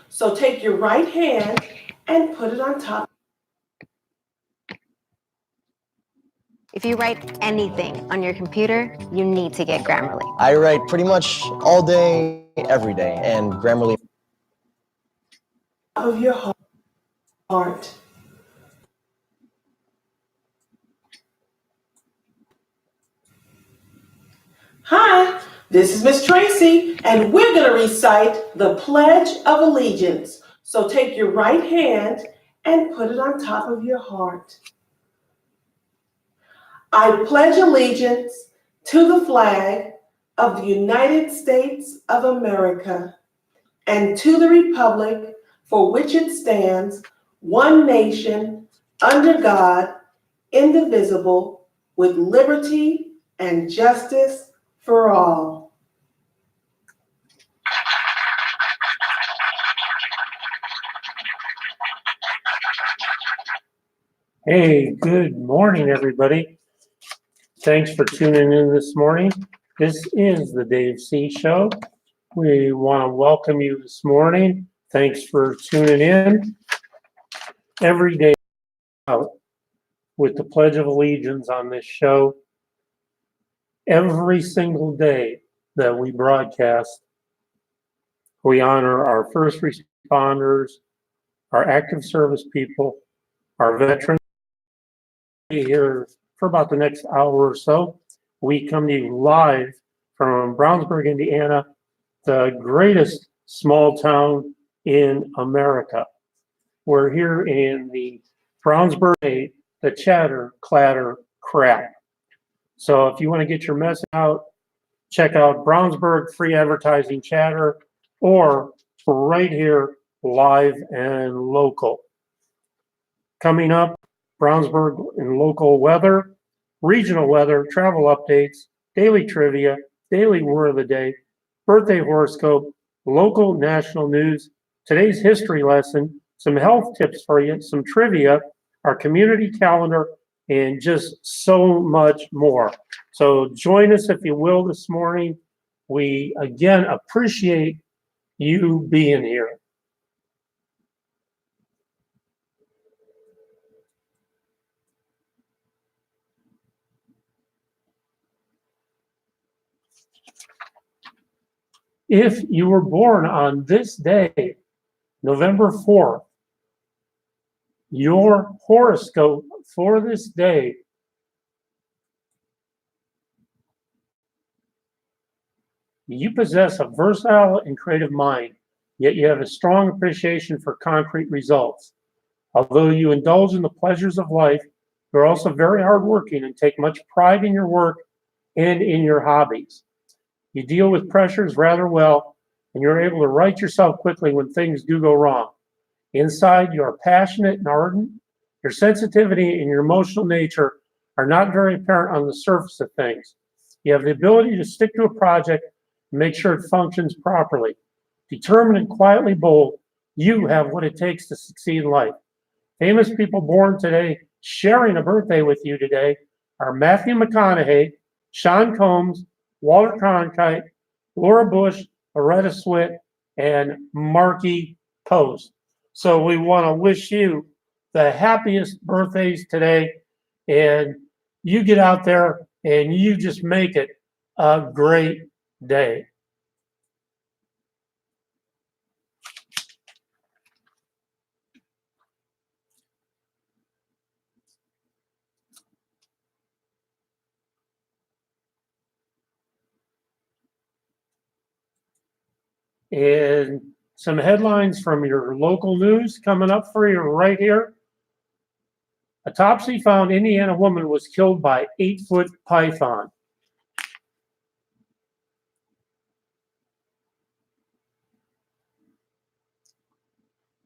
So take your right hand and put it on top. If you write anything on your computer, you need to get Grammarly. I write pretty much all day, every day, and Grammarly Of your heart. Hi, this is Miss Tracy, and we're going to recite the Pledge of Allegiance. So take your right hand and put it on top of your heart. I pledge allegiance to the flag of the United States of America and to the republic for which it stands, one nation, under God, indivisible, with liberty and justice for all. Hey, good morning, everybody. Thanks for tuning in this morning. This is the Dave C. Show. We want to welcome you this morning. Thanks for tuning in. Every day out with the Pledge of Allegiance on this show. Every single day that we broadcast, we honor our first responders, our active service people, our veterans. Here for about the next hour or so. We come to you live from Brownsburg, Indiana, the greatest small town in America. We're here in the Brownsburg, the chatter, clatter, crap. So if you want to get your message out, check out Brownsburg Free Advertising Chatter, or right here, live and local. Coming up, Brownsburg and local weather, regional weather, travel updates, daily trivia, daily word of the day, birthday horoscope, local national news, today's history lesson, some health tips for you, some trivia, our community calendar, and just so much more. So join us if you will this morning. We again appreciate you being here. If you were born on this day, November 4th, your horoscope for this day you possess a versatile and creative mind, yet you have a strong appreciation for concrete results. Although you indulge in the pleasures of life, you're also very hardworking and take much pride in your work and in your hobbies. You deal with pressures rather well, and you're able to right yourself quickly when things do go wrong. Inside, you are passionate and ardent. Your sensitivity and your emotional nature are not very apparent on the surface of things. You have the ability to stick to a project and make sure it functions properly. Determined and quietly bold, you have what it takes to succeed in life. Famous people born today sharing a birthday with you today are Matthew McConaughey, Sean Combs, Walter Cronkite, Laura Bush, Loretta Swit, and Marky Post. So we want to wish you the happiest birthdays today, and you get out there and you just make it a great day. And some headlines from your local news coming up for you right here. Autopsy found Indiana woman was killed by 8-foot python.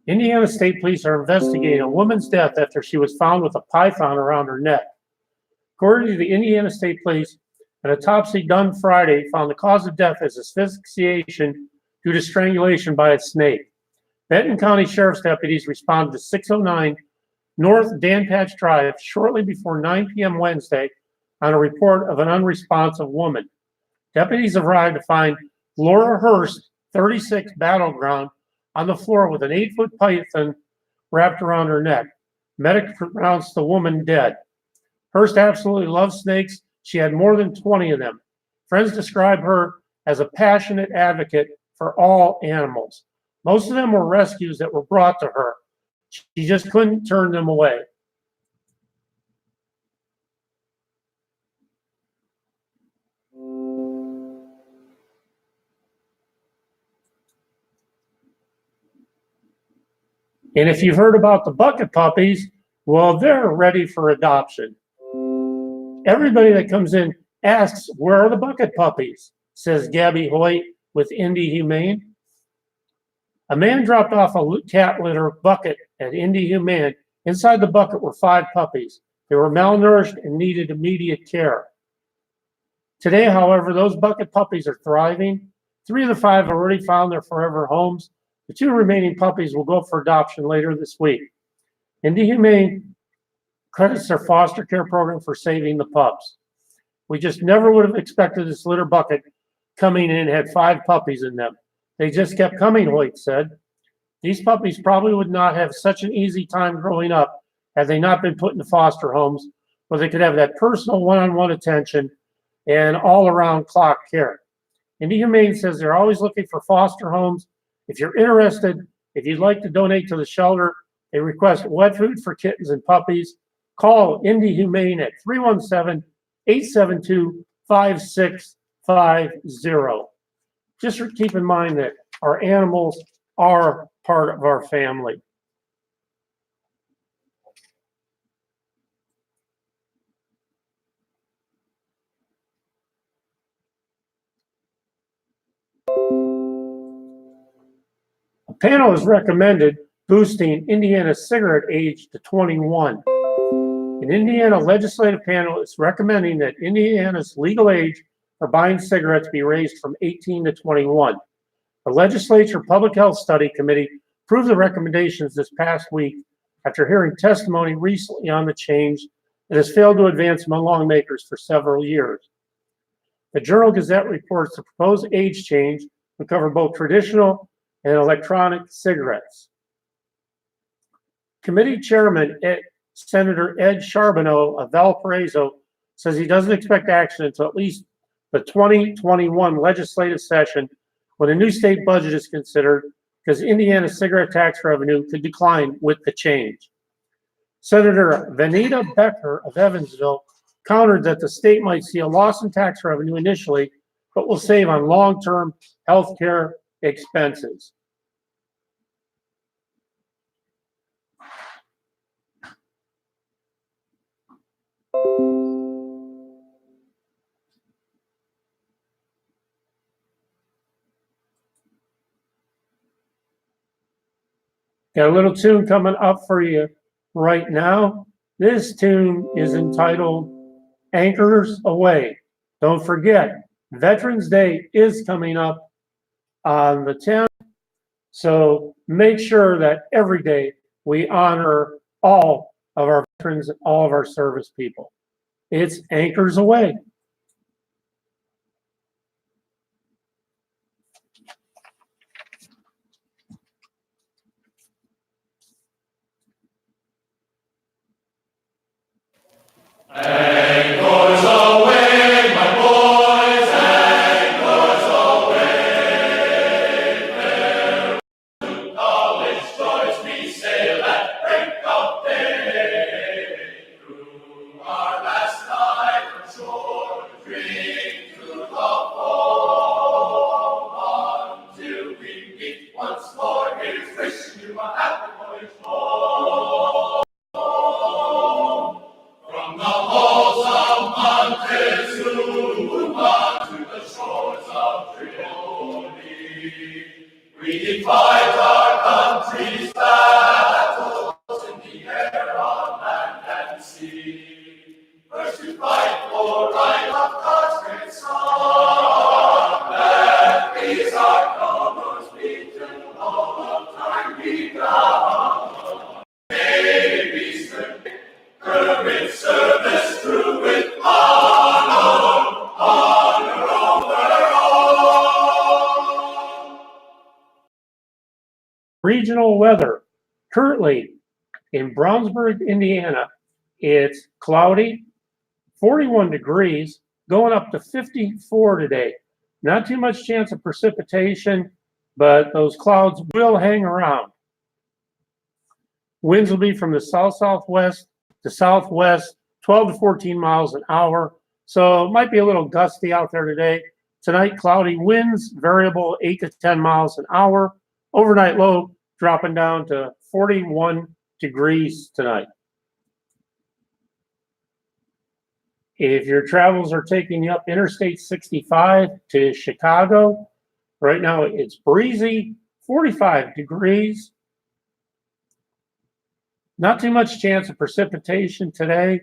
Indiana State Police are investigating a woman's death after she was found with a python around her neck. According to the Indiana State Police, an autopsy done Friday found the cause of death as asphyxiation due to strangulation by a snake. Benton County Sheriff's deputies responded to 609 North Dan Patch Drive shortly before 9 p.m. Wednesday on a report of an unresponsive woman. Deputies arrived to find Laura Hurst, 36, Battleground, on the floor with an 8-foot python wrapped around her neck. Medics pronounced the woman dead. Hurst absolutely loved snakes. She had more than 20 of them. Friends describe her as a passionate advocate for all animals. Most of them were rescues that were brought to her. She just couldn't turn them away. And if you've heard about the bucket puppies, well, they're ready for adoption. Everybody that comes in asks, where are the bucket puppies? Says Gabby Hoyt with Indy Humane. A man dropped off a cat litter bucket at Indy Humane. Inside the bucket were 5 puppies. They were malnourished and needed immediate care. Today, however, those bucket puppies are thriving. 3 of the 5 have already found their forever homes. The 2 remaining puppies will go for adoption later this week. Indy Humane credits their foster care program for saving the pups. We just never would have expected this litter bucket coming in had 5 puppies in them. They just kept coming, Hoyt said. These puppies probably would not have such an easy time growing up had they not been put into foster homes where they could have that personal one-on-one attention and all-around clock care. Indy Humane says they're always looking for foster homes. If you're interested, if you'd like to donate to the shelter, they request wet food for kittens and puppies. Call Indy Humane at 317-872-5650. Just keep in mind that our animals are part of our family. A panel has recommended boosting Indiana's cigarette age to 21. An Indiana legislative panel is recommending that Indiana's legal age for buying cigarettes be raised from 18 to 21. The Legislature Public Health Study Committee approved the recommendations this past week after hearing testimony recently on the change that has failed to advance among lawmakers for several years. The Journal-Gazette reports the proposed age change would cover both traditional and electronic cigarettes. Committee Chairman Senator Ed Charbonneau of Valparaiso says he doesn't expect action until at least the 2021 legislative session when a new state budget is considered, because Indiana's cigarette tax revenue could decline with the change. Senator Vanita Becker of Evansville countered that the state might see a loss in tax revenue initially, but will save on long-term health care expenses. Got a little tune coming up for you right now. This tune is entitled Anchors Aweigh. Don't forget, Veterans Day is coming up on the 10th. So make sure that every day we honor all of our veterans and all of our service people. It's Anchors Aweigh. Anchors aweigh, my boys, anchors aweigh. There to college shores we sail at break of day. Through our last night from shore, drink to the foam until we meet once more. Here's wishing you a happy voyage home. From the halls of Montezuma to the shores of Tripoli, we fight our country's battles in the air, on land and sea. First to fight for right of God's great song, that these our colors be till all of time be bound. May we serve courage, service, true with honor over all. regional weather. Currently in Brownsburg, Indiana, it's cloudy, 41 degrees, going up to 54 today. Not too much chance of precipitation, but those clouds will hang around. Winds will be from the south-southwest to southwest, 12 to 14 miles an hour. So it might be a little gusty out there today. Tonight, cloudy winds, variable 8 to 10 miles an hour. Overnight low dropping down to 41 degrees tonight. If your travels are taking you up Interstate 65 to Chicago, right now it's breezy, 45 degrees. Not too much chance of precipitation today.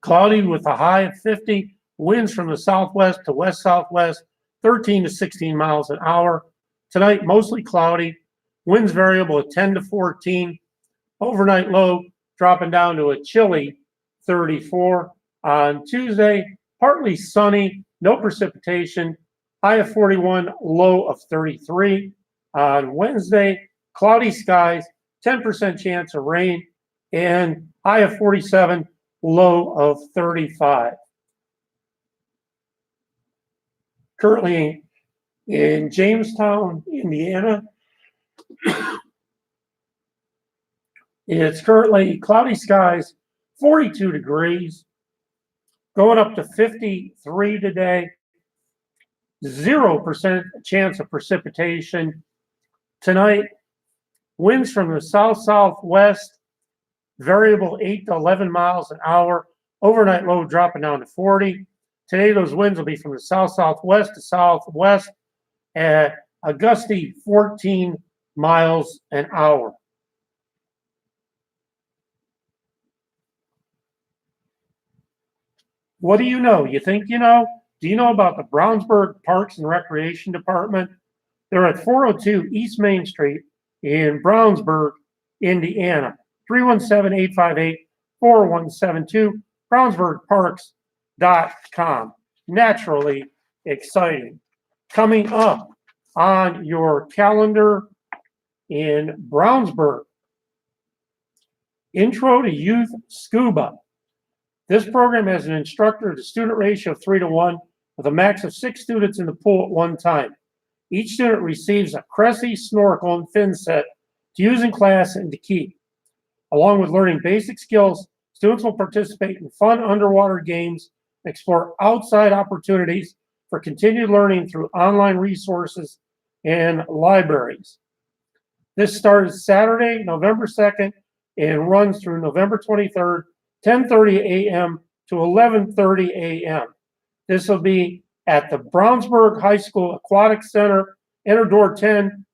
Cloudy with a high of 50. Winds from the southwest to west-southwest, 13 to 16 miles an hour. Tonight, mostly cloudy. Winds variable at 10 to 14. Overnight low dropping down to a chilly 34. On Tuesday, partly sunny, no precipitation. High of 41, low of 33. On Wednesday, cloudy skies, 10% chance of rain, and high of 47, low of 35. Currently in Jamestown, Indiana, it's currently cloudy skies, 42 degrees, going up to 53 today, 0% chance of precipitation. Tonight, winds from the south-southwest, variable 8 to 11 miles an hour. Overnight low dropping down to 40. Today, those winds will be from the south-southwest to southwest at a gusty 14 miles an hour. What do you know? You think you know? Do you know about the Brownsburg Parks and Recreation Department? They're at 402 East Main Street in Brownsburg, Indiana. 317-858-4172, brownsburgparks.com. Naturally exciting. Coming up on your calendar in Brownsburg, Intro to Youth Scuba. This program has an instructor to student ratio of 3 to 1 with a max of 6 students in the pool at one time. Each student receives a Cressy snorkel and fin set to use in class and to keep. Along with learning basic skills, students will participate in fun underwater games and explore outside opportunities for continued learning through online resources and libraries. This starts Saturday, November 2nd, and runs through November 23rd, 10:30 a.m. to 11:30 a.m. This will be at the Brownsburg High School Aquatic Center. Enter door 10.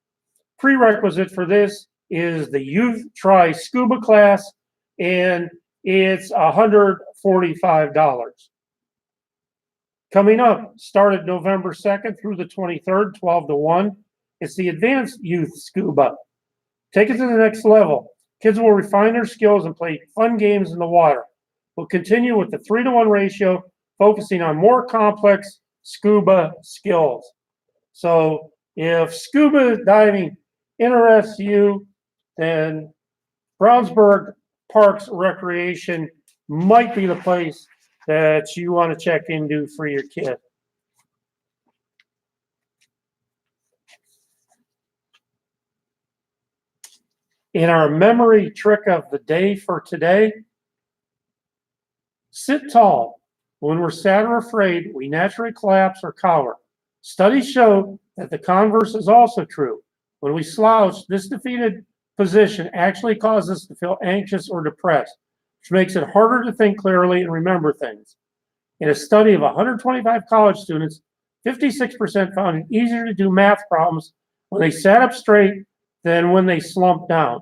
Prerequisite for this is the Youth Try Scuba class, and it's $145. Coming up, started November 2nd through the 23rd, 12 to 1. It's the Advanced Youth Scuba. Take it to the next level. Kids will refine their skills and play fun games in the water. We'll continue with the 3 to 1 ratio, focusing on more complex scuba skills. So if scuba diving interests you, then Brownsburg Parks Recreation might be the place that you want to check into for your kid. In our memory trick of the day for today, sit tall. When we're sad or afraid, we naturally collapse or cower. Studies show that the converse is also true. When we slouch, this defeated position actually causes us to feel anxious or depressed, which makes it harder to think clearly and remember things. In a study of 125 college students, 56% found it easier to do math problems when they sat up straight than when they slumped down.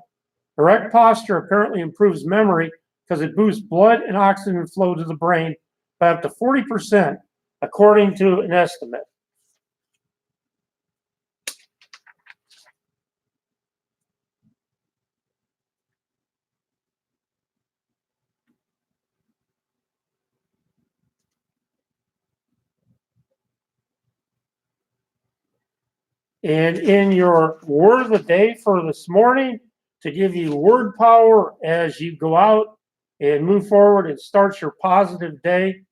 Erect posture apparently improves memory because it boosts blood and oxygen flow to the brain by up to 40%, according to an estimate. And in your word of the day for this morning, to give you word power as you go out and move forward and start your positive day,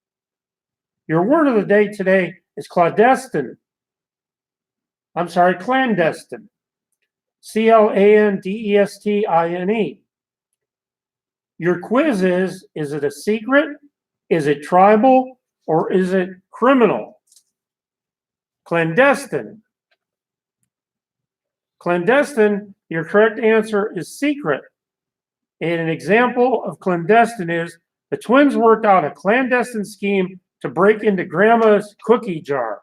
your word of the day today is clandestine. Clandestine. Clandestine. Your quiz is it a secret? Is it tribal? Or is it criminal? Clandestine. Clandestine, your correct answer is secret. And an example of clandestine is the twins worked out a clandestine scheme to break into grandma's cookie jar.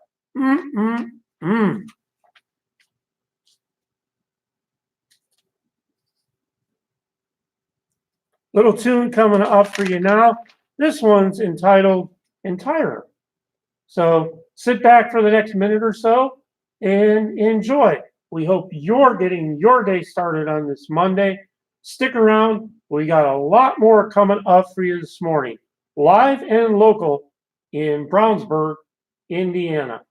Little tune coming up for you now. This one's entitled Entire. So sit back for the next minute or so and enjoy. We hope you're getting your day started on this Monday. Stick around. We got a lot more coming up for you this morning, live and local in Brownsburg, Indiana.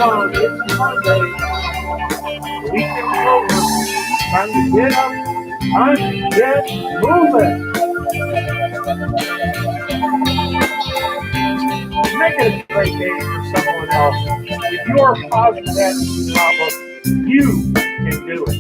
Come on, it's Monday. The weekend's over. Time to get up. Time to get moving. Make it a great day for someone else. If you are positive attitude problem, you can do it.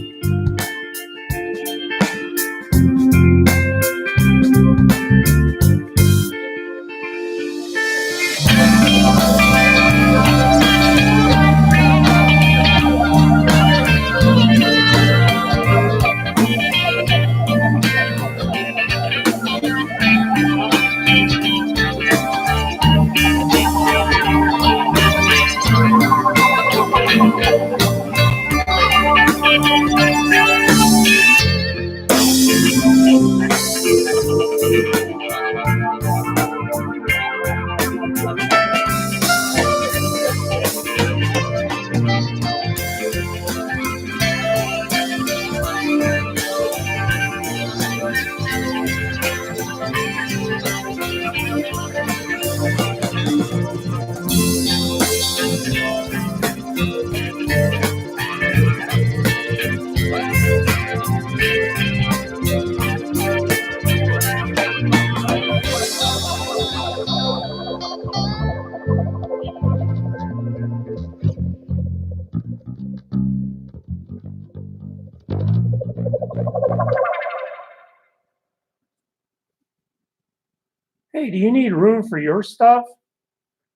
Hey, do you need room for your stuff?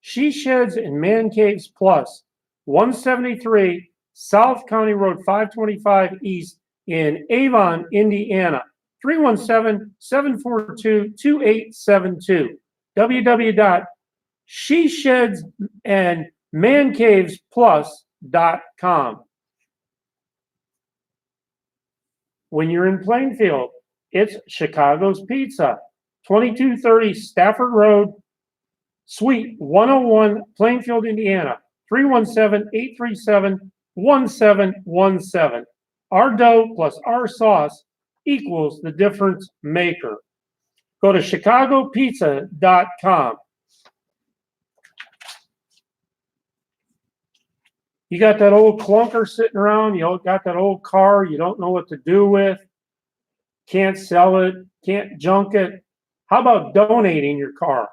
She Sheds and Man Caves Plus, 173 South County Road 525 East in Avon, Indiana, 317-742-2872. www.sheshedsandmancavesplus.com. When you're in Plainfield, it's Chicago's Pizza, 2230 Stafford Road, Suite 101, Plainfield, Indiana, 317-837-1717. Our dough plus our sauce equals the difference maker. Go to chicagopizza.com. You got that old clunker sitting around, you got that old car you don't know what to do with, can't sell it, can't junk it. How about donating your car?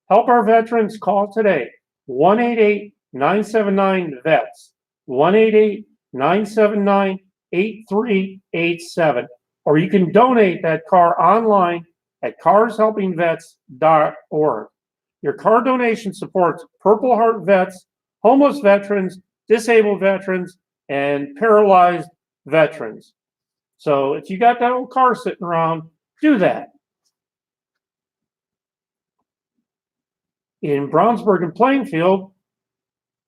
Help our veterans. Call today, 1-888-979-VETS, 1-888-979-8387. Or you can donate that car online at carshelpingvets.org. Your car donation supports Purple Heart vets, homeless veterans, disabled veterans, and paralyzed veterans. So if you got that old car sitting around, do that. In Brownsburg and Plainfield,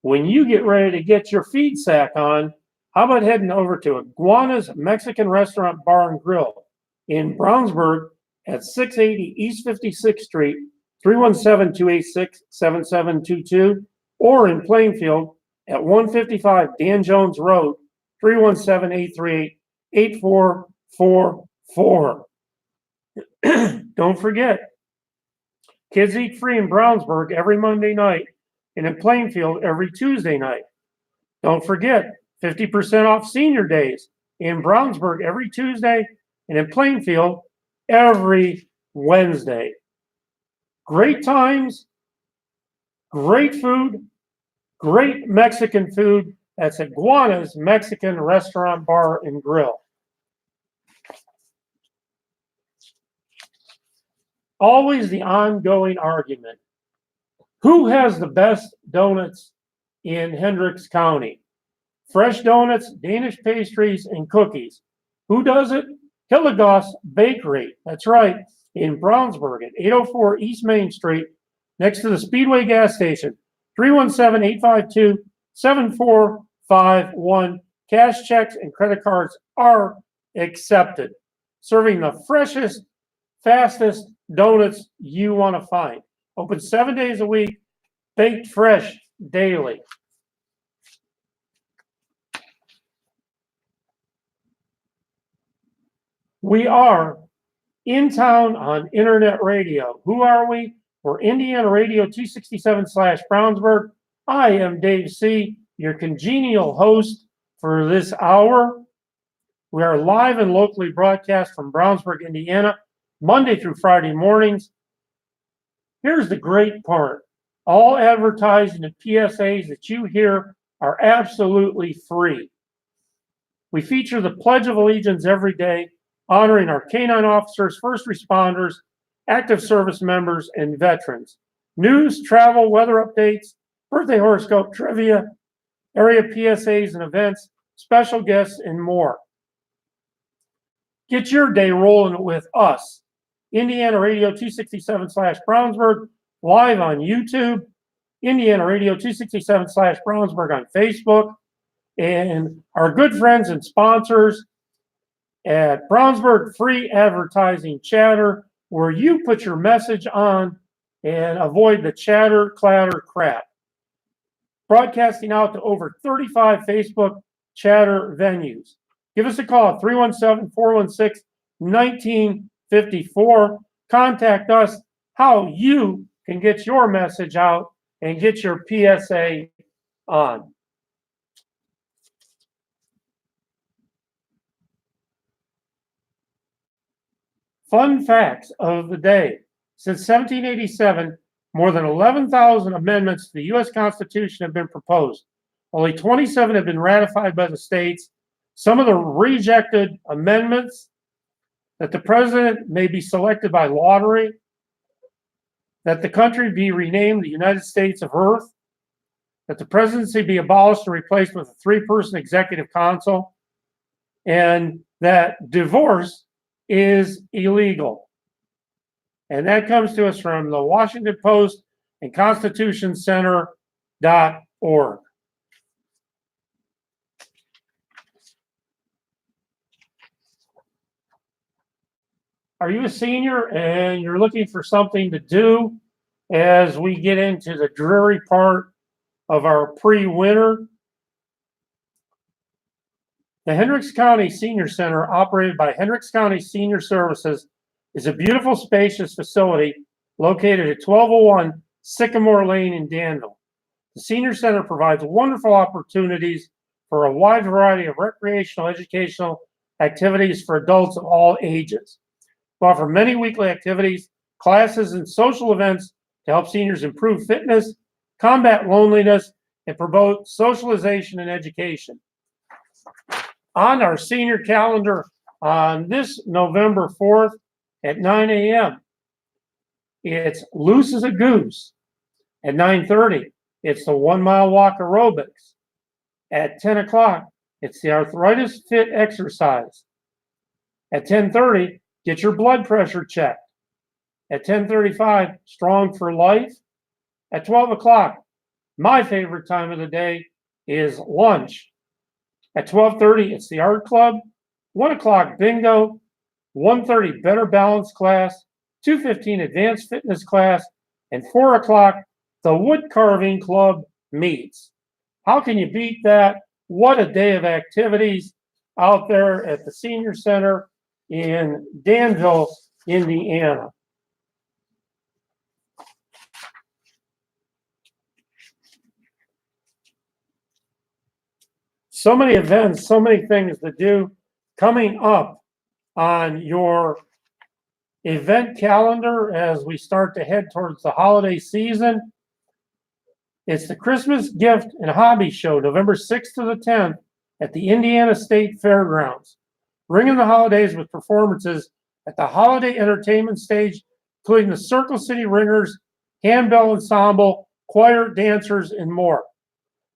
when you get ready to get your feed sack on, how about heading over to Iguana's Mexican Restaurant Bar and Grill in Brownsburg at 680 East 56th Street, 317-286-7722, or in Plainfield at 155 Dan Jones Road, 317-838-8444. Don't forget, Kids Eat Free in Brownsburg every Monday night and in Plainfield every Tuesday night. Don't forget, 50% off senior days in Brownsburg every Tuesday and in Plainfield every Wednesday. Great times, great food, great Mexican food. That's Iguana's Mexican Restaurant Bar and Grill. Always the ongoing argument. Who has the best donuts in Hendricks County? Fresh donuts, Danish pastries, and cookies. Who does it? Hillegas Bakery. That's right, in Brownsburg at 804 East Main Street, next to the Speedway gas station. 317-852-7451. Cash checks and credit cards are accepted. Serving the freshest, fastest donuts you want to find. Open 7 days a week, baked fresh daily. We are in town on internet radio. Who are we? We're Indiana Radio 267/Brownsburg. I am Dave C., your congenial host for this hour. We are live and locally broadcast from Brownsburg, Indiana, Monday through Friday mornings. Here's the great part. All advertising and PSAs that you hear are absolutely free. We feature the Pledge of Allegiance every day, honoring our K-9 officers, first responders, active service members, and veterans. News, travel, weather updates, birthday horoscope, trivia, area PSAs and events, special guests, and more. Get your day rolling with us. Indiana Radio 267/Brownsburg, live on YouTube. Indiana Radio 267/Brownsburg on Facebook. And our good friends and sponsors at Brownsburg Free Advertising Chatter, where you put your message on and avoid the chatter, clatter, crap. Broadcasting out to over 35 Facebook chatter venues. Give us a call at 317-416-1954. Contact us how you can get your message out and get your PSA on. Fun facts of the day. Since 1787, more than 11,000 amendments to the U.S. Constitution have been proposed. Only 27 have been ratified by the states. Some of the rejected amendments: that the president may be selected by lottery, that the country be renamed the United States of Earth, that the presidency be abolished and replaced with a 3-person executive council, and that divorce is illegal. And that comes to us from the Washington Post and constitutioncenter.org. Are you a senior and you're looking for something to do as we get into the dreary part of our pre-winter? The Hendricks County Senior Center, operated by Hendricks County Senior Services, is a beautiful, spacious facility located at 1201 Sycamore Lane in Danville. The Senior Center provides wonderful opportunities for a wide variety of recreational, educational activities for adults of all ages. We offer many weekly activities, classes, and social events to help seniors improve fitness, combat loneliness, and promote socialization and education. On our senior calendar on this November 4th at 9 a.m., it's Loose as a Goose. At 9:30, it's the 1 mile walk aerobics. At 10 o'clock, It's the Arthritis Fit exercise. At 10:30, get your blood pressure checked. At 10:35, Strong for Life. At 12 o'clock, my favorite time of the day is lunch. At 12:30, it's the art club. 1 o'clock, bingo. 1:30, better balance class. 2:15, advanced fitness class. And 4 o'clock, the wood carving club meets. How can you beat that? What a day of activities out there at the Senior Center in Danville, Indiana. So many events, so many things to do coming up on your event calendar as we start to head towards the holiday season. It's the Christmas Gift and Hobby Show, November 6th to the 10th at the Indiana State Fairgrounds. Ring in the holidays with performances at the Holiday Entertainment Stage, including the Circle City Ringers, Handbell Ensemble, choir, dancers, and more.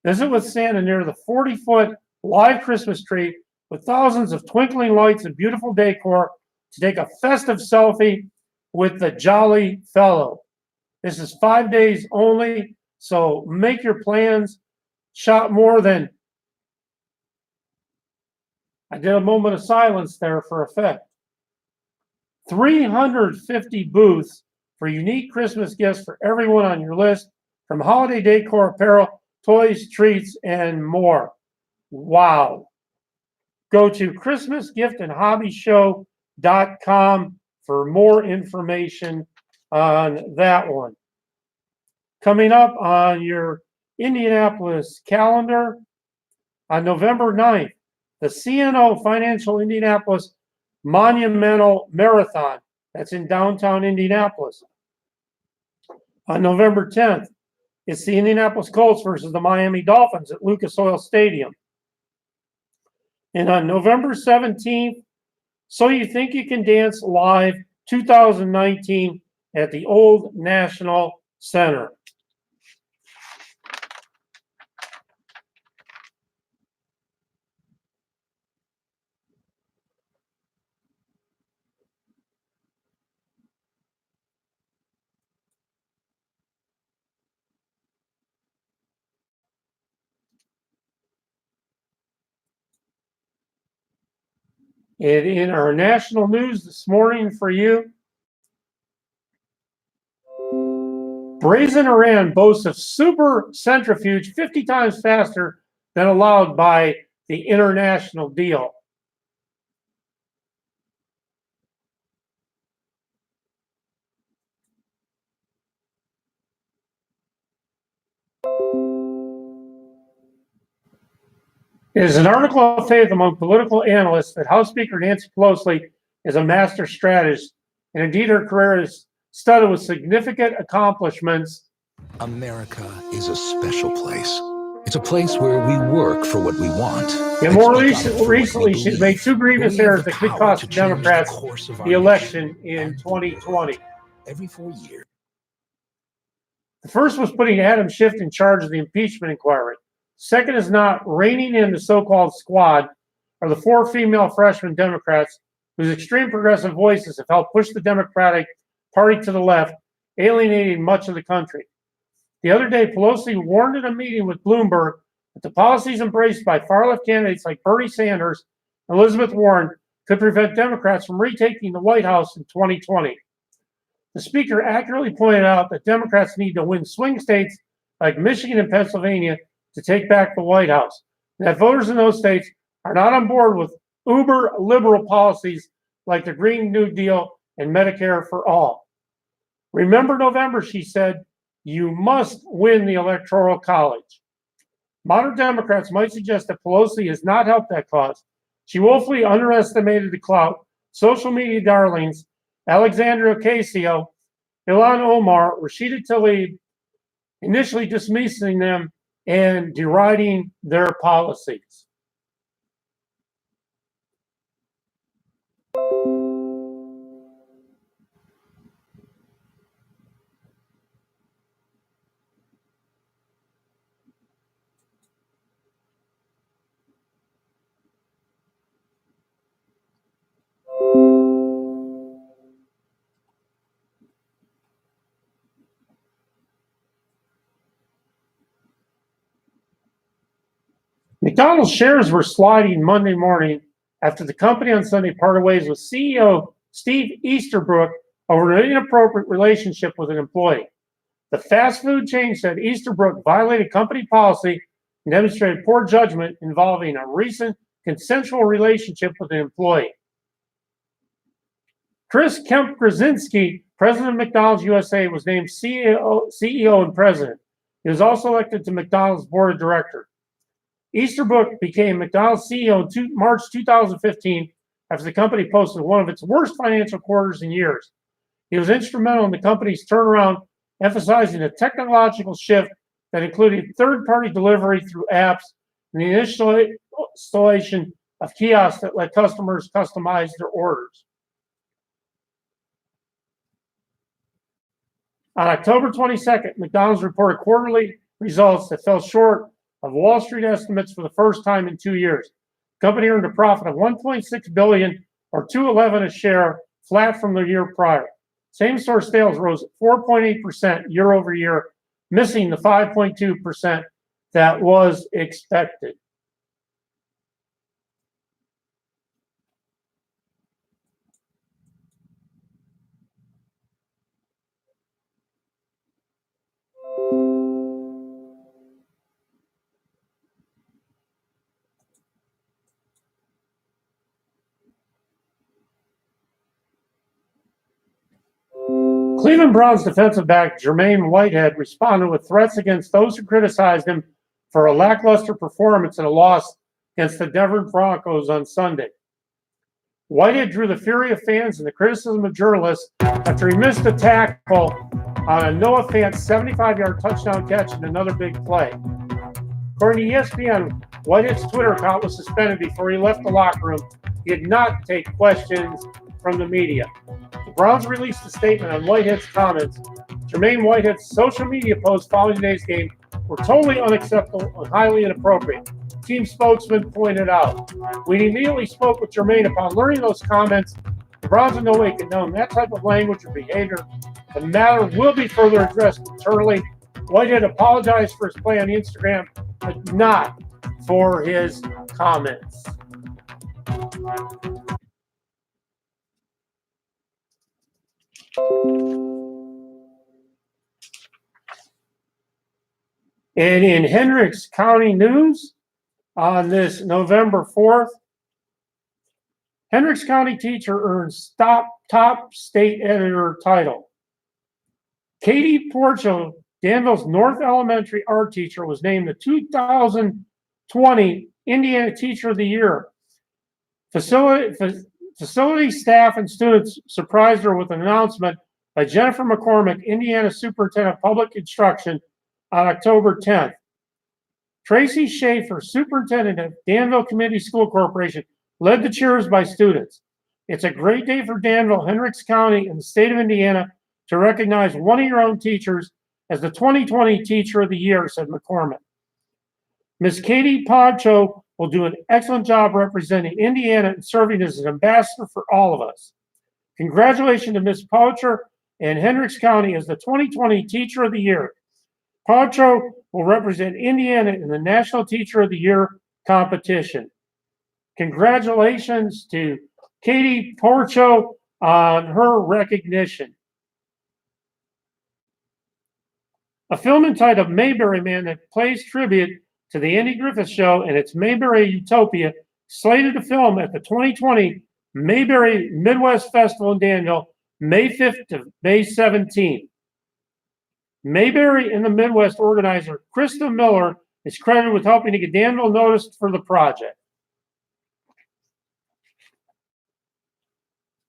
Visit with Santa near the 40-foot live Christmas tree with thousands of twinkling lights and beautiful decor to take a festive selfie with the Jolly Fellow. This is 5 days only, so make your plans. Shop more than, I did a moment of silence there for effect, 350 booths for unique Christmas gifts for everyone on your list, from holiday decor, apparel, toys, treats, and more. Wow. Go to ChristmasGiftAndHobbyShow.com for more information on that one. Coming up on your Indianapolis calendar, on November 9th, the CNO Financial Indianapolis Monumental Marathon. That's in downtown Indianapolis. On November 10th, it's the Indianapolis Colts versus the Miami Dolphins at Lucas Oil Stadium. And on November 17th, So You Think You Can Dance Live 2019 at the Old National Center. And in our national news this morning for you, Brazen Iran boasts of super centrifuge 50 times faster than allowed by the international deal. It is an article of faith among political analysts that House Speaker Nancy Pelosi is a master strategist, and indeed her career is studded with significant accomplishments. America is a special place. It's a place where we work for what we want. And more recently, she's made two grievous errors that could cost the Democrats the election in 2020. Every 4 years. The first was putting Adam Schiff in charge of the impeachment inquiry. Second is not reining in the so-called squad, or the four female freshman Democrats whose extreme progressive voices have helped push the Democratic Party to the left, alienating much of the country. The other day, Pelosi warned in a meeting with Bloomberg that the policies embraced by far-left candidates like Bernie Sanders and Elizabeth Warren could prevent Democrats from retaking the White House in 2020. The speaker accurately pointed out that Democrats need to win swing states like Michigan and Pennsylvania to take back the White House, and that voters in those states are not on board with uber liberal policies like the Green New Deal and Medicare for all. Remember November, she said, you must win the Electoral College. Modern Democrats might suggest that Pelosi has not helped that cause. She woefully underestimated the clout, social media darlings, Alexandria Ocasio, Ilhan Omar, Rashida Tlaib, initially dismissing them and deriding their policies. McDonald's shares were sliding Monday morning after the company on Sunday parted ways with CEO Steve Easterbrook over an inappropriate relationship with an employee. The fast food chain said Easterbrook violated company policy and demonstrated poor judgment involving a recent consensual relationship with an employee. Chris Kemp-Krasinski, president of McDonald's USA, was named CEO and president. He was also elected to McDonald's board of directors. Easterbrook became McDonald's CEO in March 2015 after the company posted one of its worst financial quarters in years. He was instrumental in the company's turnaround, emphasizing a technological shift that included third-party delivery through apps and the initial installation of kiosks that let customers customize their orders. On October 22nd, McDonald's reported quarterly results that fell short of Wall Street estimates for the first time in 2 years. The company earned a profit of $1.6 billion or $2.11 a share, flat from the year prior. Same-store sales rose 4.8% year over year, missing the 5.2% that was expected. Cleveland Browns defensive back Jermaine Whitehead responded with threats against those who criticized him for a lackluster performance in a loss against the Denver Broncos on Sunday. Whitehead drew the fury of fans and the criticism of journalists after he missed a tackle on a Noah Fant 75-yard touchdown catch in another big play. According to ESPN, Whitehead's Twitter account was suspended before he left the locker room. He did not take questions from the media. The Browns released a statement on Whitehead's comments. Jermaine Whitehead's social media posts following today's game were totally unacceptable and highly inappropriate, team spokesman pointed out. We immediately spoke with Jermaine upon learning those comments. The Browns in no way condone that type of language or behavior. The matter will be further addressed internally. Whitehead apologized for his play on Instagram, but not for his comments. And in Hendricks County news on this November 4th, Hendricks County teacher earns top state editor title. Katie Porcho, Danville's North Elementary art teacher, was named the 2020 Indiana Teacher of the Year. Facility staff and students surprised her with an announcement by Jennifer McCormick, Indiana Superintendent of Public Instruction, on October 10th. Tracy Schaefer, Superintendent of Danville Community School Corporation, led the cheers by students. It's a great day for Danville, Hendricks County, and the state of Indiana to recognize one of your own teachers as the 2020 Teacher of the Year, said McCormick. Ms. Katie Podcho will do an excellent job representing Indiana and serving as an ambassador for all of us. Congratulations to Ms. Podcho and Hendricks County as the 2020 Teacher of the Year. Podcho will represent Indiana in the National Teacher of the Year competition. Congratulations to Katie Porcho on her recognition. A film entitled Mayberry Man that plays tribute to the Andy Griffith Show and its Mayberry Utopia, slated to film at the 2020 Mayberry Midwest Festival in Danville, May 5th to May 17th. Mayberry in the Midwest organizer Krista Miller is credited with helping to get Danville noticed for the project.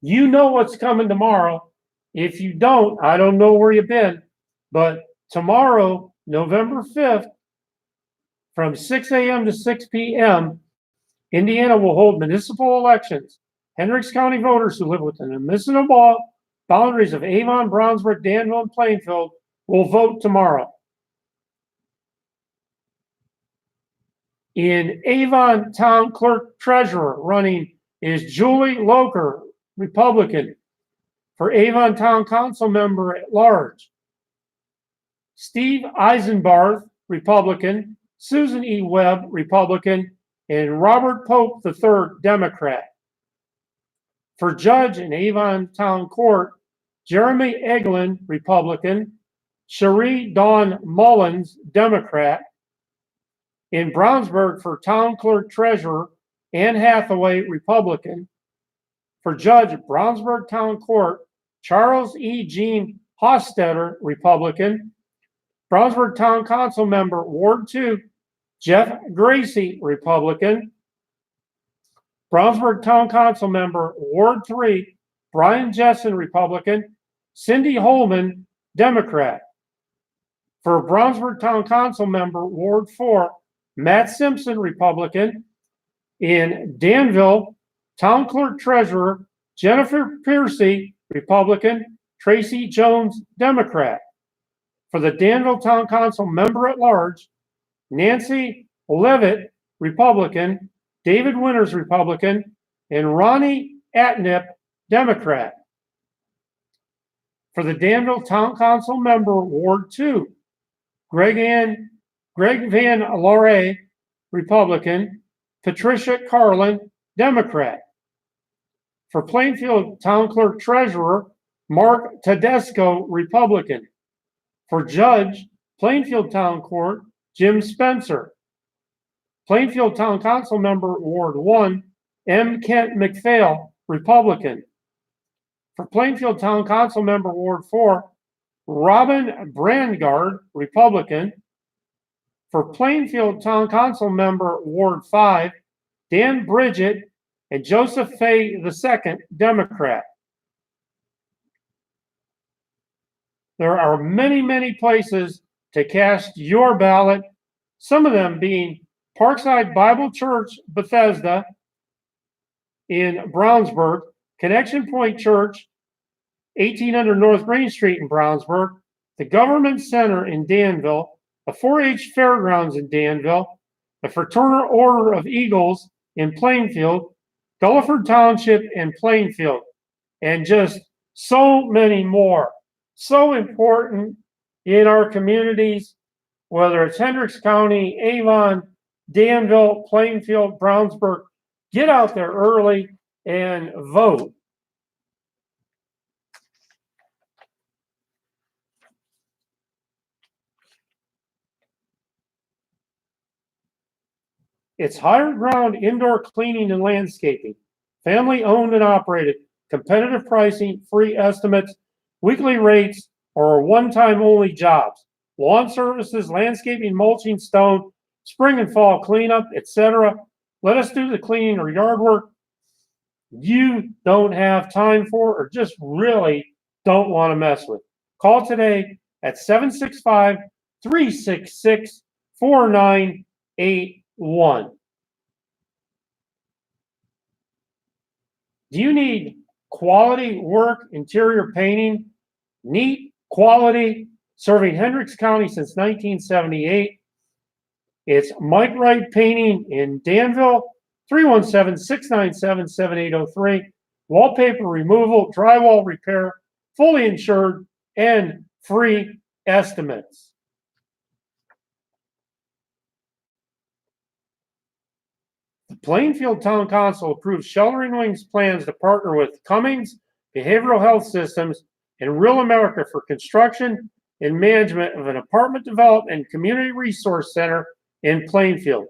You know what's coming tomorrow. If you don't, I don't know where you've been. But tomorrow, November 5th, from 6 a.m. to 6 p.m., Indiana will hold municipal elections. Hendricks County voters who live within the municipal boundaries of Avon, Brownsburg, Danville, and Plainfield will vote tomorrow. In Avon Town Clerk Treasurer running is Julie Loker, Republican, for Avon Town Council Member at Large. Steve Eisenbarth, Republican, Susan E. Webb, Republican, and Robert Pope III, Democrat. For judge in Avon Town Court, Jeremy Eglin, Republican, Cherie Dawn Mullins, Democrat. In Brownsburg, for town clerk treasurer, Anne Hathaway, Republican. For judge, Brownsburg Town Court, Charles E. Jean Hostetter, Republican. Brownsburg Town Council member, Ward 2, Jeff Gracie, Republican. Brownsburg Town Council member, Ward 3, Brian Jessen, Republican. Cindy Holman, Democrat. For Brownsburg Town Council member, Ward 4, Matt Simpson, Republican. In Danville, Town Clerk Treasurer, Jennifer Piercy, Republican. Tracy Jones, Democrat. For the Danville Town Council member at large, Nancy Levitt, Republican. David Winters, Republican. And Ronnie Atnip, Democrat. For the Danville Town Council member, Ward 2, Greg Van Laurie, Republican. Patricia Carlin, Democrat. For Plainfield Town Clerk Treasurer, Mark Tedesco, Republican. For judge, Plainfield Town Court, Jim Spencer. Plainfield Town Council member, Ward 1, M. Kent McPhail, Republican. For Plainfield Town Council member, Ward 4, Robin Brandgard, Republican. For Plainfield Town Council member, Ward 5, Dan Bridget and Joseph Fay II, Democrat. There are many, many places to cast your ballot, some of them being Parkside Bible Church, Bethesda in Brownsburg, Connection Point Church, 1800 North Green Street in Brownsburg, the Government Center in Danville, the 4-H Fairgrounds in Danville, the Fraternal Order of Eagles in Plainfield, Gulliford Township and Plainfield, and just so many more. So important in our communities, whether it's Hendricks County, Avon, Danville, Plainfield, Brownsburg. Get out there early and vote. It's Higher Ground Indoor Cleaning and Landscaping. Family owned and operated. Competitive pricing, free estimates, weekly rates, or one-time only jobs. Lawn services, landscaping, mulching, stone, spring and fall cleanup, etc. Let us do the cleaning or yard work you don't have time for or just really don't want to mess with. Call today at 765-366-4981. Do you need quality work, interior painting, neat quality, serving Hendricks County since 1978? It's Mike Wright Painting in Danville, 317-697-7803. Wallpaper removal, drywall repair, fully insured, and free estimates. The Plainfield Town Council approved Sheltering Wings plans to partner with Cummings Behavioral Health Systems and Real America for construction and management of an apartment development and community resource center in Plainfield.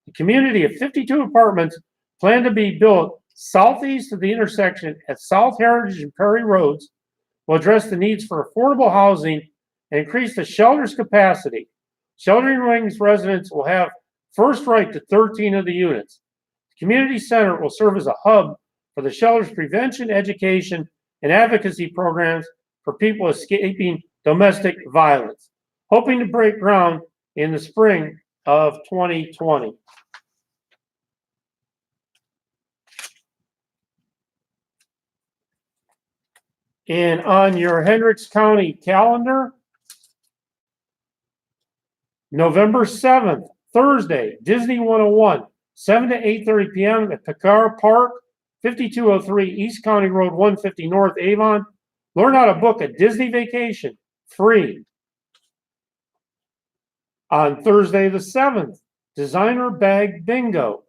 The community of 52 apartments plan to be built southeast of the intersection at South Heritage and Perry Roads will address the needs for affordable housing and increase the shelter's capacity. Sheltering Wings residents will have first right to 13 of the units. The community center will serve as a hub for the shelter's prevention, education, and advocacy programs for people escaping domestic violence, hoping to break ground in the spring of 2020. And on your Hendricks County calendar, November 7th, Thursday, Disney 101, 7 to 8:30 p.m. at Picard Park, 5203 East County Road 150 North, Avon. Learn how to book a Disney vacation free. On Thursday the 7th, designer bag bingo.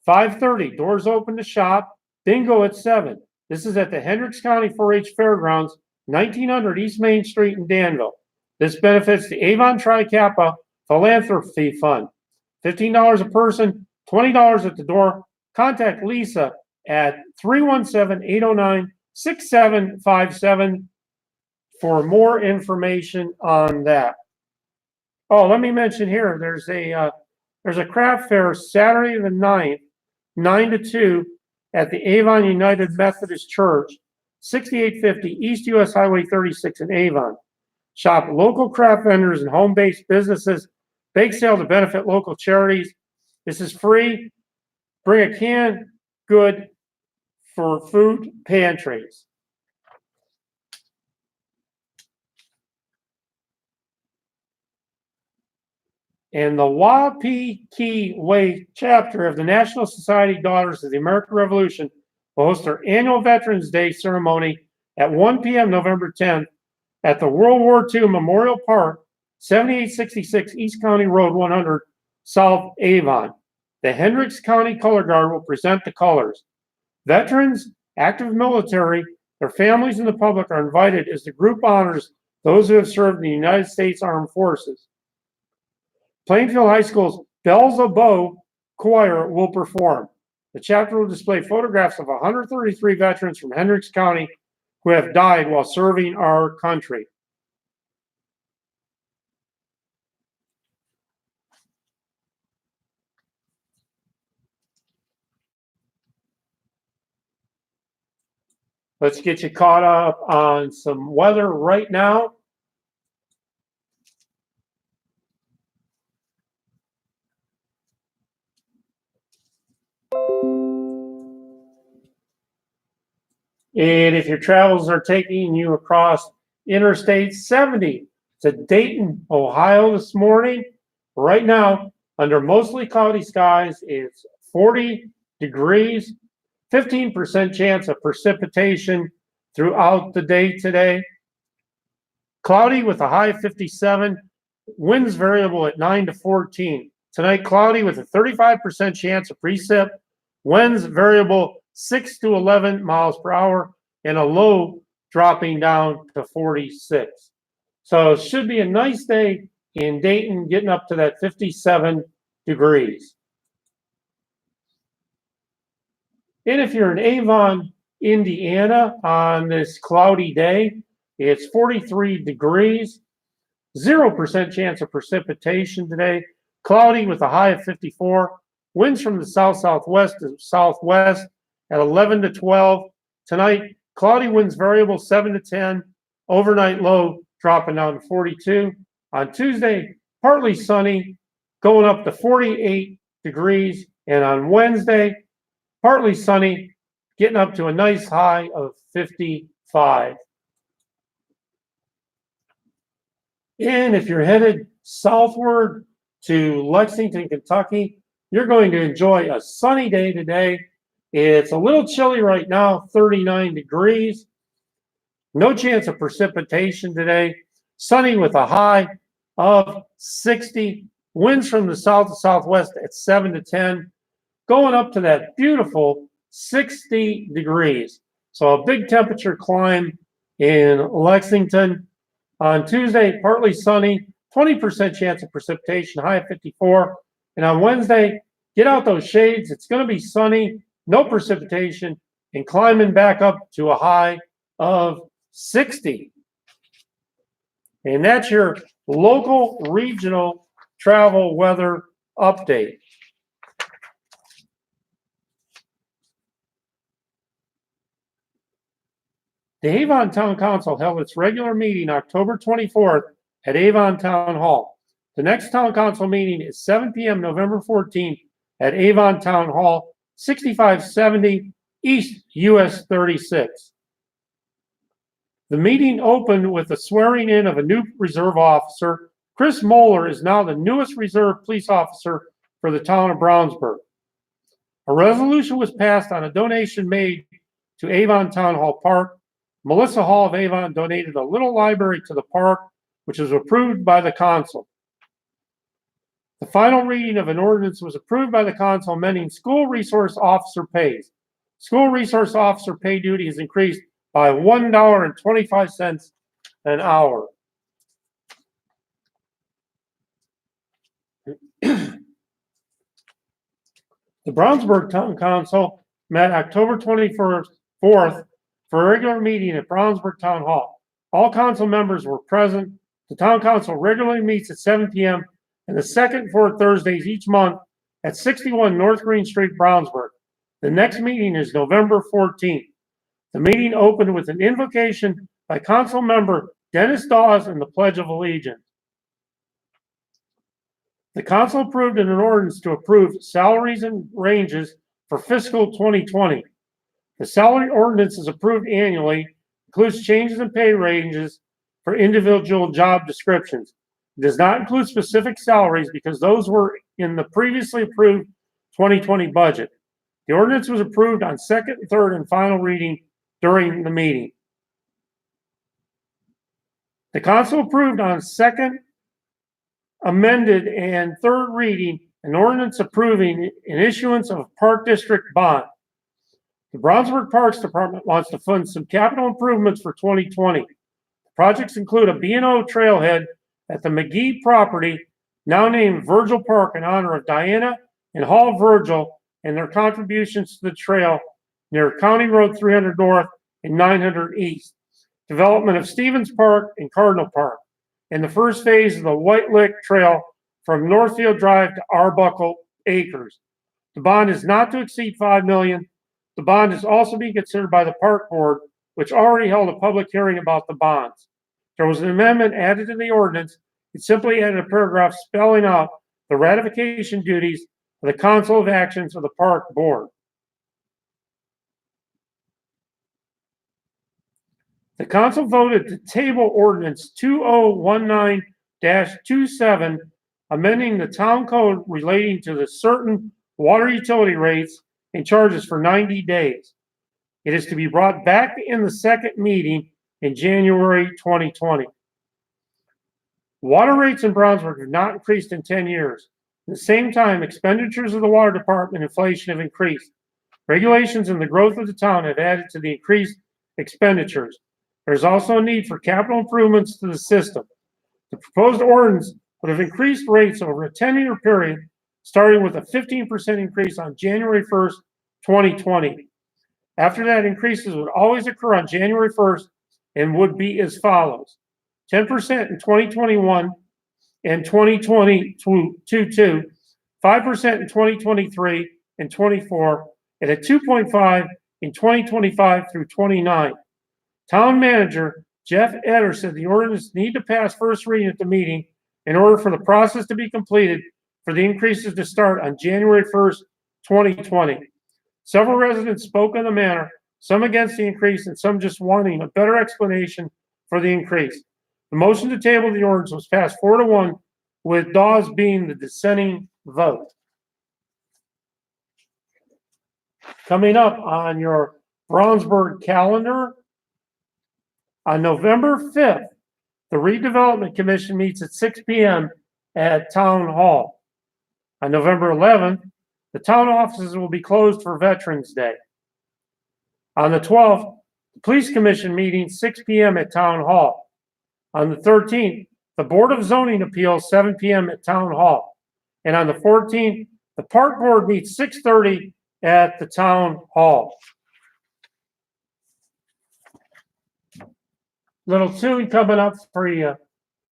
5:30, doors open to shop. Bingo at 7. This is at the Hendricks County 4-H Fairgrounds, 1900 East Main Street in Danville. This benefits the Avon Tri Kappa Philanthropy Fund. $15 a person, $20 at the door. Contact Lisa at 317-809-6757 for more information on that. Oh, let me mention here, there's a craft fair Saturday the 9th, 9 to 2 at the Avon United Methodist Church, 6850 East US Highway 36 in Avon. Shop local craft vendors and home-based businesses. Bake sale to benefit local charities. This is free. Bring a canned good for food pantries. And the Wapiki Way chapter of the National Society Daughters of the American Revolution will host their annual Veterans Day ceremony at 1 p.m. November 10th at the World War II Memorial Park, 7866 East County Road 100, South Avon. The Hendricks County Color Guard will present the colors. Veterans, active military, their families, and the public are invited as the group honors those who have served in the United States Armed Forces. Plainfield High School's Bells of Bow Choir will perform. The chapter will display photographs of 133 veterans from Hendricks County who have died while serving our country. Let's get you caught up on some weather right now. And if your travels are taking you across Interstate 70 to Dayton, Ohio this morning, right now, under mostly cloudy skies, it's 40 degrees, 15% chance of precipitation throughout the day today. Cloudy with a high of 57, winds variable at 9 to 14. Tonight, cloudy with a 35% chance of precip, winds variable 6 to 11 miles per hour, and a low dropping down to 46. So it should be a nice day in Dayton, getting up to that 57 degrees. And if you're in Avon, Indiana, on this cloudy day, it's 43 degrees, 0% chance of precipitation today, cloudy with a high of 54, winds from the south-southwest to southwest at 11 to 12. Tonight, cloudy winds variable 7 to 10, overnight low dropping down to 42. On Tuesday, partly sunny, going up to 48 degrees. And on Wednesday, partly sunny, getting up to a nice high of 55. And if you're headed southward to Lexington, Kentucky, you're going to enjoy a sunny day today. It's a little chilly right now, 39 degrees. No chance of precipitation today. Sunny with a high of 60. Winds from the south to southwest at 7 to 10. Going up to that beautiful 60 degrees. So a big temperature climb in Lexington. On Tuesday, partly sunny, 20% chance of precipitation, high of 54. And on Wednesday, get out those shades. It's going to be sunny, no precipitation, and climbing back up to a high of 60. And that's your local regional travel weather update. The Avon Town Council held its regular meeting October 24th at Avon Town Hall. The next Town Council meeting is 7 p.m. November 14th at Avon Town Hall, 6570 East US 36. The meeting opened with the swearing in of a new reserve officer. Chris Moeller is now the newest reserve police officer for the town of Brownsburg. A resolution was passed on a donation made to Avon Town Hall Park. Melissa Hall of Avon donated a little library to the park, which was approved by the council. The final reading of an ordinance was approved by the council amending school resource officer pays. School resource officer pay duty is increased by $1.25 an hour. The Brownsburg Town Council met October 24th for a regular meeting at Brownsburg Town Hall. All council members were present. The town council regularly meets at 7 p.m. and the second and fourth Thursdays each month at 61 North Green Street, Brownsburg. The next meeting is November 14th. The meeting opened with an invocation by council member Dennis Dawes and the Pledge of Allegiance. The council approved an ordinance to approve salaries and ranges for fiscal 2020. The salary ordinance is approved annually, includes changes in pay ranges for individual job descriptions. It does not include specific salaries because those were in the previously approved 2020 budget. The ordinance was approved on second, third, and final reading during the meeting. The council approved on second, amended, and third reading an ordinance approving an issuance of a Park District bond. The Brownsburg Parks Department wants to fund some capital improvements for 2020. The projects include a B&O trailhead at the McGee property, now named Virgil Park, in honor of Diana and Hall Virgil and their contributions to the trail near County Road 300 North and 900 East. Development of Stevens Park and Cardinal Park, and the first phase of the White Lick Trail from Northfield Drive to Arbuckle Acres. The bond is not to exceed $5 million. The bond is also being considered by the Park Board, which already held a public hearing about the bonds. There was an amendment added to the ordinance. It simply added a paragraph spelling out the ratification duties of the Council of Actions of the Park Board. The council voted to table ordinance 2019-27, amending the town code relating to the certain water utility rates and charges for 90 days. It is to be brought back in the second meeting in January 2020. Water rates in Brownsburg have not increased in 10 years. At the same time, expenditures of the water department and inflation have increased. Regulations and the growth of the town have added to the increased expenditures. There's also a need for capital improvements to the system. The proposed ordinance would have increased rates over a 10-year period, starting with a 15% increase on January 1st, 2020. After that, increases would always occur on January 1st and would be as follows: 10% in 2021 and 2022, 5% in 2023 and 24, and a 2.5 in 2025 through 29. Town Manager Jeff Etter said the ordinance need to pass first reading at the meeting in order for the process to be completed for the increases to start on January 1st, 2020. Several residents spoke on the matter, some against the increase and some just wanting a better explanation for the increase. The motion to table the ordinance was passed 4-1, with Dawes being the dissenting vote. Coming up on your Brownsburg calendar, on November 5th, the Redevelopment Commission meets at 6 p.m. at Town Hall. On November 11th, the town offices will be closed for Veterans Day. On the 12th, the Police Commission meeting 6 p.m. at Town Hall. On the 13th, the Board of Zoning Appeals 7 p.m. at Town Hall. And on the 14th, the Park Board meets 6:30 at the Town Hall. Little tune coming up for you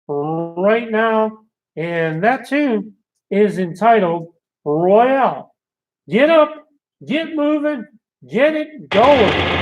right now, and that tune is entitled Royale. Get up, get moving, get it going.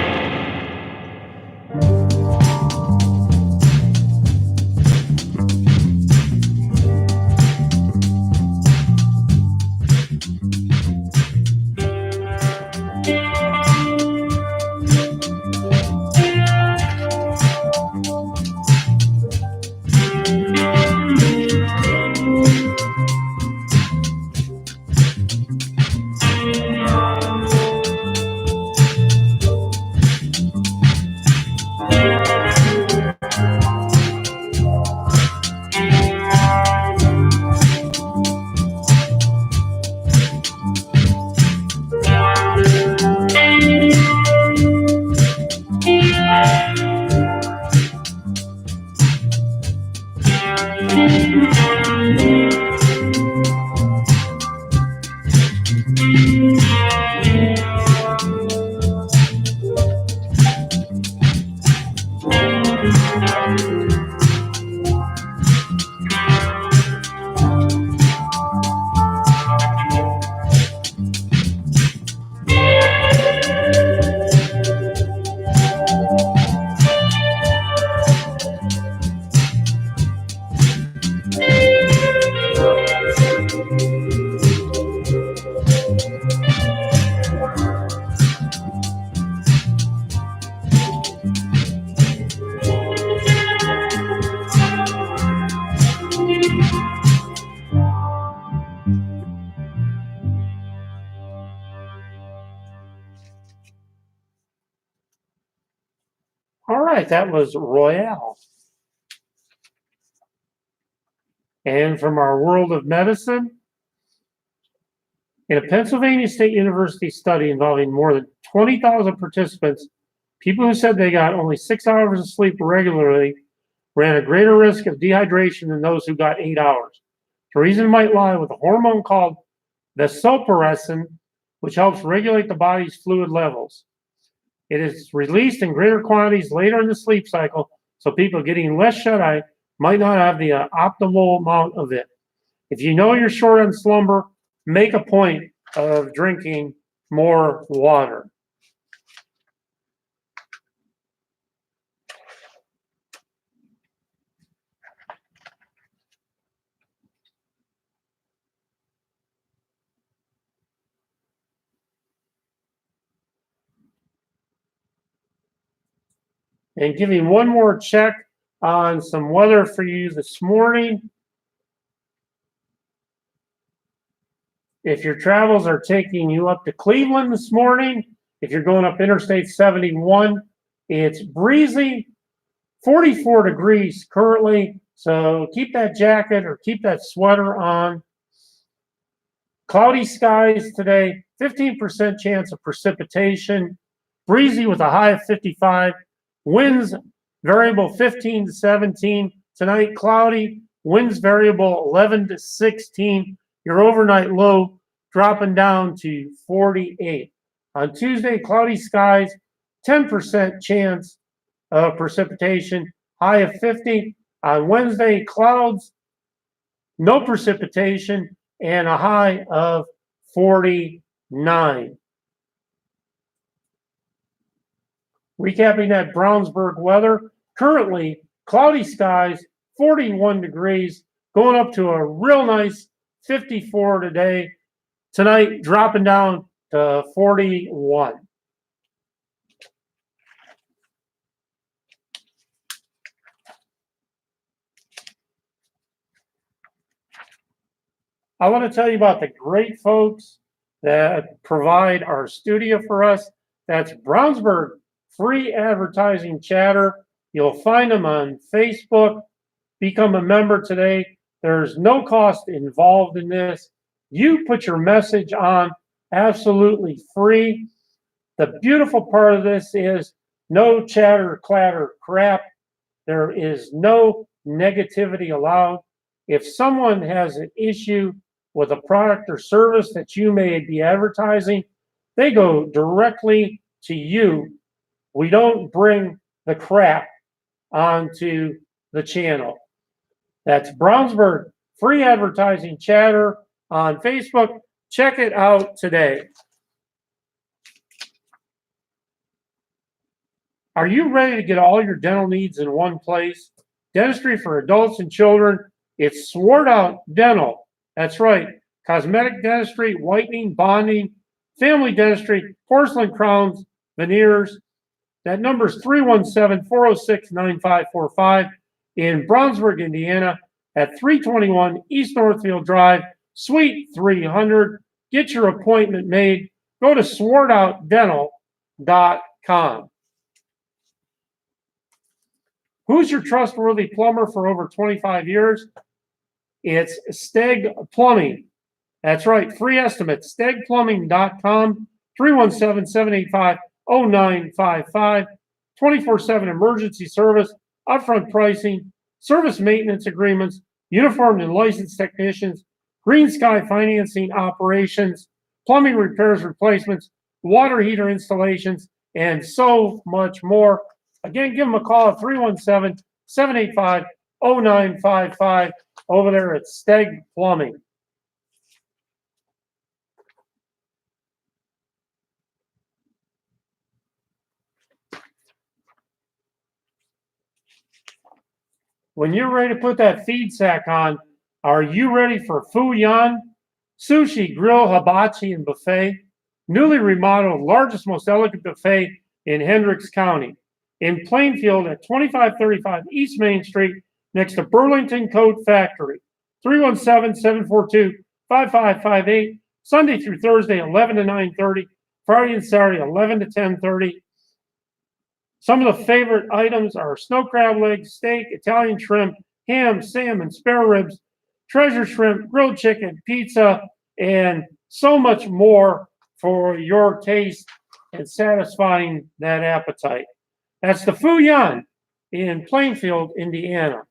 right, that was Royale. And from our world of medicine, in a Pennsylvania State University study involving more than 20,000 participants, people who said they got only 6 hours of sleep regularly ran a greater risk of dehydration than those who got 8 hours. The reason might lie with a hormone called vasopressin, which helps regulate the body's fluid levels. It is released in greater quantities later in the sleep cycle, so people getting less shut-eye might not have the optimal amount of it. If you know you're short on slumber, make a point of drinking more water. And giving one more check on some weather for you this morning. If your travels are taking you up to Cleveland this morning, if you're going up Interstate 71, it's breezy, 44 degrees currently, so keep that jacket or keep that sweater on. Cloudy skies today, 15% chance of precipitation, breezy with a high of 55, winds variable 15 to 17. Tonight, cloudy, winds variable 11 to 16. Your overnight low dropping down to 48. On Tuesday, cloudy skies, 10% chance of precipitation, high of 50. On Wednesday, clouds, no precipitation, and a high of 49. Recapping that Brownsburg weather, currently cloudy skies, 41 degrees, going up to a real nice 54 today. Tonight, dropping down to 41. I want to tell you about the great folks that provide our studio for us. That's Brownsburg Free Advertising Chatter. You'll find them on Facebook. Become a member today. There's no cost involved in this. You put your message on absolutely free. The beautiful part of this is no chatter, clatter, crap. There is no negativity allowed. If someone has an issue with a product or service that you may be advertising, they go directly to you. We don't bring the crap onto the channel. That's Brownsburg Free Advertising Chatter on Facebook. Check it out today. Are you ready to get all your dental needs in one place? Dentistry for adults and children. It's Sword Out Dental. That's right. Cosmetic dentistry, whitening, bonding, family dentistry, porcelain crowns, veneers. That number is 317-406-9545 in Brownsburg, Indiana at 321 East Northfield Drive, Suite 300. Get your appointment made. Go to swordoutdental.com. Who's your trustworthy plumber for over 25 years? It's Steg Plumbing. That's right, free estimate, stegplumbing.com, 317-785-0955, 24/7 emergency service, upfront pricing, service maintenance agreements, uniformed and licensed technicians, Green Sky financing operations, plumbing repairs, replacements, water heater installations, and so much more. Again, give them a call at 317-785-0955 over there at Steg Plumbing. When you're ready to put that feed sack on, are you ready for Fu Yan? Sushi, grill, hibachi, and buffet. Newly remodeled, largest, most elegant buffet in Hendricks County. In Plainfield at 2535 East Main Street, next to Burlington Coat Factory. 317-742-5558. Sunday through Thursday, 11 to 9:30. Friday and Saturday, 11 to 10:30. Some of the favorite items are snow crab legs, steak, Italian shrimp, ham, salmon, spare ribs, treasure shrimp, grilled chicken, pizza, and so much more for your taste and satisfying that appetite. That's the Fu Yan in Plainfield, Indiana.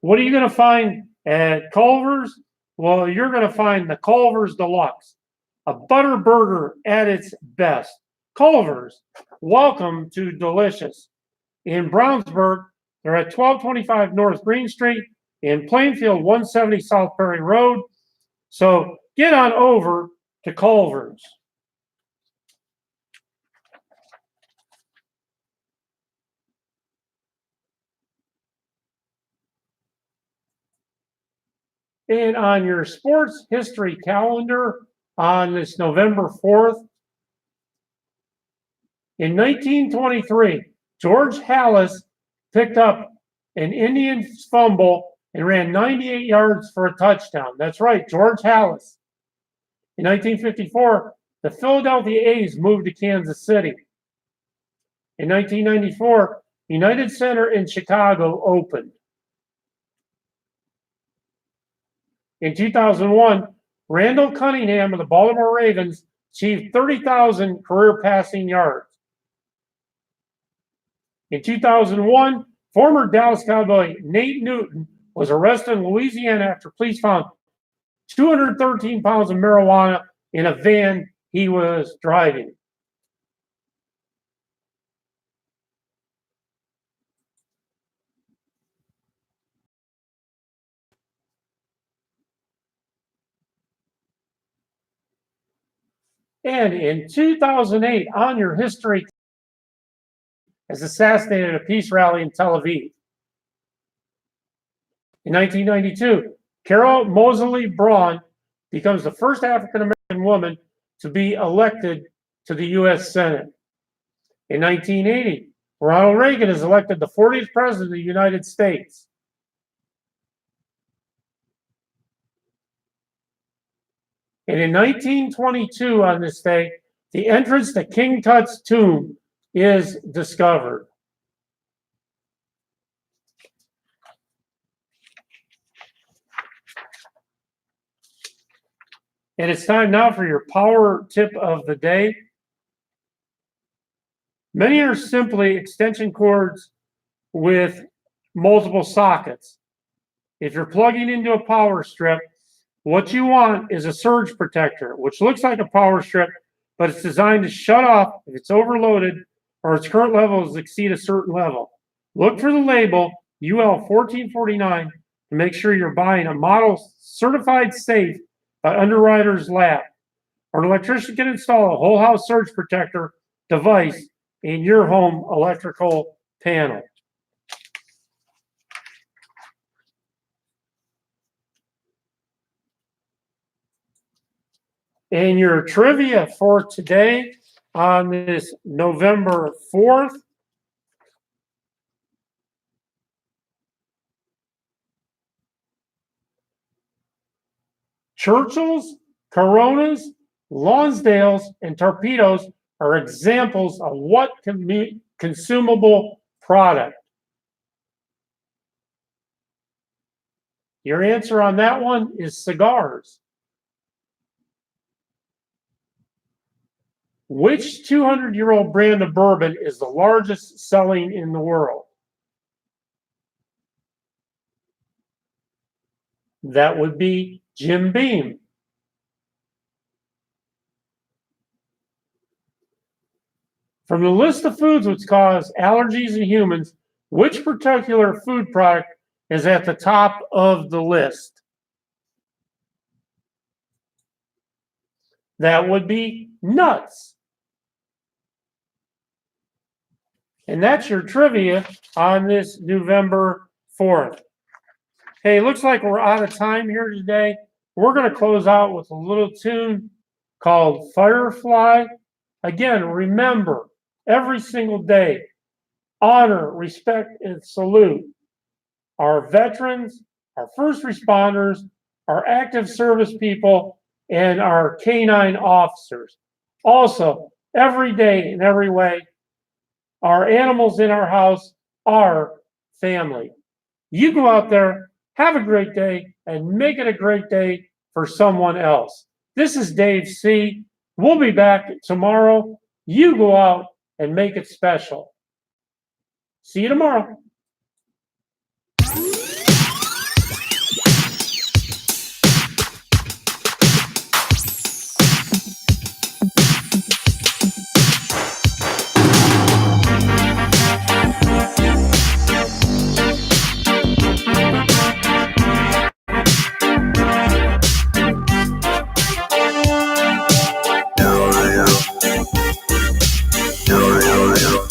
What are you going to find at Culver's? Well, you're going to find the Culver's Deluxe, a butter burger at its best. Culver's, welcome to delicious. In Brownsburg, they're at 1225 North Green Street. In Plainfield, 170 South Perry Road. So get on over to Culver's. And on your sports history calendar on this November 4th, in 1923, George Halas picked up an Indian fumble and ran 98 yards for a touchdown. That's right, George Halas. In 1954, the Philadelphia A's moved to Kansas City. In 1994, United Center in Chicago opened. In 2001, Randall Cunningham of the Baltimore Ravens achieved 30,000 career passing yards. In 2001, former Dallas Cowboy Nate Newton was arrested in Louisiana after police found 213 pounds of marijuana in a van he was driving. And in 2008, on your history, has assassinated at a peace rally in Tel Aviv. In 1992, Carol Moseley Braun becomes the first African-American woman to be elected to the U.S. Senate. In 1980, Ronald Reagan is elected the 40th president of the United States. And in 1922, on this day, the entrance to King Tut's tomb is discovered. And it's time now for your power tip of the day. Many are simply extension cords with multiple sockets. If you're plugging into a power strip, what you want is a surge protector, which looks like a power strip, but it's designed to shut off if it's overloaded or its current levels exceed a certain level. Look for the label UL 1449 to make sure you're buying a model certified safe by Underwriters Lab. An electrician can install a whole house surge protector device in your home electrical panel. And your trivia for today on this November 4th. Churchill's, Coronas, Lonsdales, and Torpedoes are examples of what can be consumable product. Your answer on that one is cigars. Which 200-year-old brand of bourbon is the largest selling in the world? That would be Jim Beam. From the list of foods which cause allergies in humans, which particular food product is at the top of the list? That would be nuts. And that's your trivia on this November 4th. Hey, looks like we're out of time here today. We're going to close out with a little tune called Firefly. Again, remember, every single day, honor, respect, and salute our veterans, our first responders, our active service people, and our canine officers. Also, every day in every way. Our animals in our house are family. You go out there, have a great day, and make it a great day for someone else. This is Dave C. We'll be back tomorrow. You go out and make it special. See you tomorrow. Yo, yo, yo.